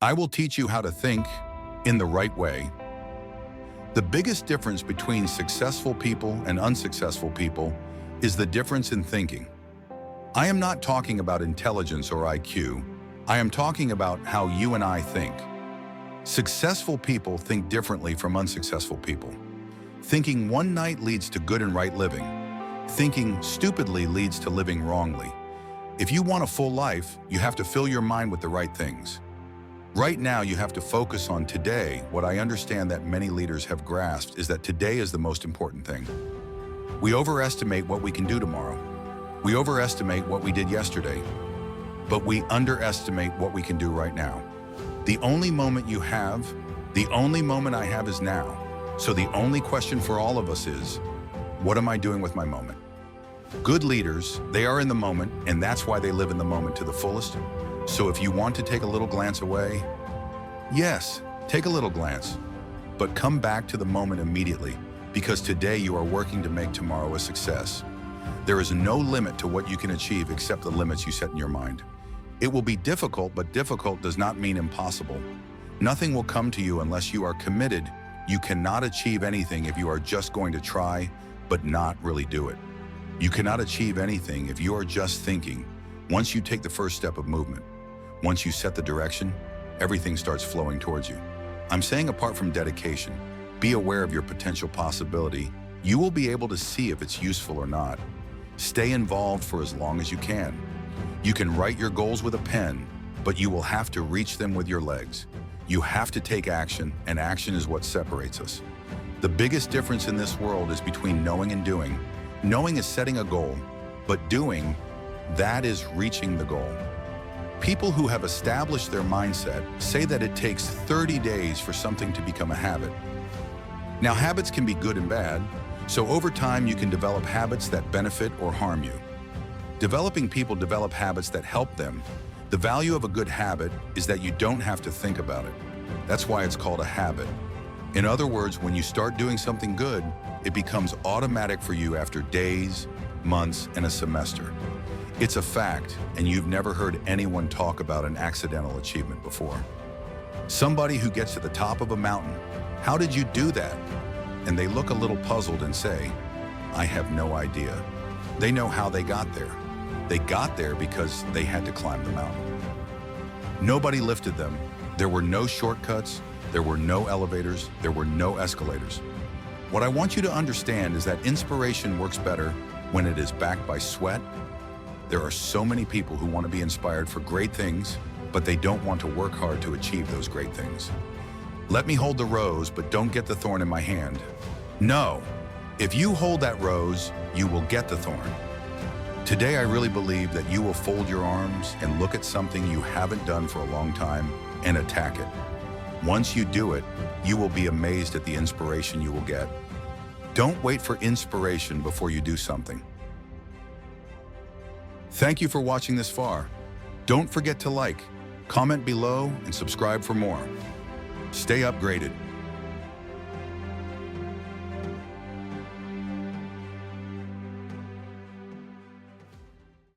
I will teach you how to think in the right way. The biggest difference between successful people and unsuccessful people is the difference in thinking. I am not talking about intelligence or IQ. I am talking about how you and I think. Successful people think differently from unsuccessful people. Thinking one night leads to good and right living. Thinking stupidly leads to living wrongly. If you want a full life, you have to fill your mind with the right things. Right now, you have to focus on today. What I understand that many leaders have grasped is that today is the most important thing. We overestimate what we can do tomorrow. We overestimate what we did yesterday, but we underestimate what we can do right now. The only moment you have, the only moment I have is now. So the only question for all of us is, what am I doing with my moment? Good leaders, they are in the moment, and that's why they live in the moment to the fullest. So if you want to take a little glance away, yes, take a little glance, but come back to the moment immediately, because today you are working to make tomorrow a success. There is no limit to what you can achieve except the limits you set in your mind. It will be difficult, but difficult does not mean impossible. Nothing will come to you unless you are committed. You cannot achieve anything if you are just going to try, but not really do it. You cannot achieve anything if you are just thinking. Once you take the first step of movement, once you set the direction, everything starts flowing towards you. I'm saying apart from dedication, be aware of your potential possibility. You will be able to see if it's useful or not. Stay involved for as long as you can. You can write your goals with a pen, but you will have to reach them with your legs. You have to take action, and action is what separates us. The biggest difference in this world is between knowing and doing. Knowing is setting a goal, but doing, that is reaching the goal. People who have established their mindset say that it takes 30 days for something to become a habit. Now, habits can be good and bad, so over time you can develop habits that benefit or harm you. Developing people develop habits that help them. The value of a good habit is that you don't have to think about it. That's why it's called a habit. In other words, when you start doing something good, it becomes automatic for you after days, months, and a semester. It's a fact, and you've never heard anyone talk about an accidental achievement before. Somebody who gets to the top of a mountain, how did you do that? And they look a little puzzled and say, I have no idea. They know how they got there. They got there because they had to climb the mountain. Nobody lifted them. There were no shortcuts. There were no elevators. There were no escalators. What I want you to understand is that inspiration works better when it is backed by sweat. There are so many people who want to be inspired for great things, but they don't want to work hard to achieve those great things. Let me hold the rose, but don't get the thorn in my hand. No, if you hold that rose, you will get the thorn. Today, I really believe that you will fold your arms and look at something you haven't done for a long time and attack it. Once you do it, you will be amazed at the inspiration you will get. Don't wait for inspiration before you do something. Thank you for watching this far. Don't forget to like, comment below, and subscribe for more. Stay upgraded.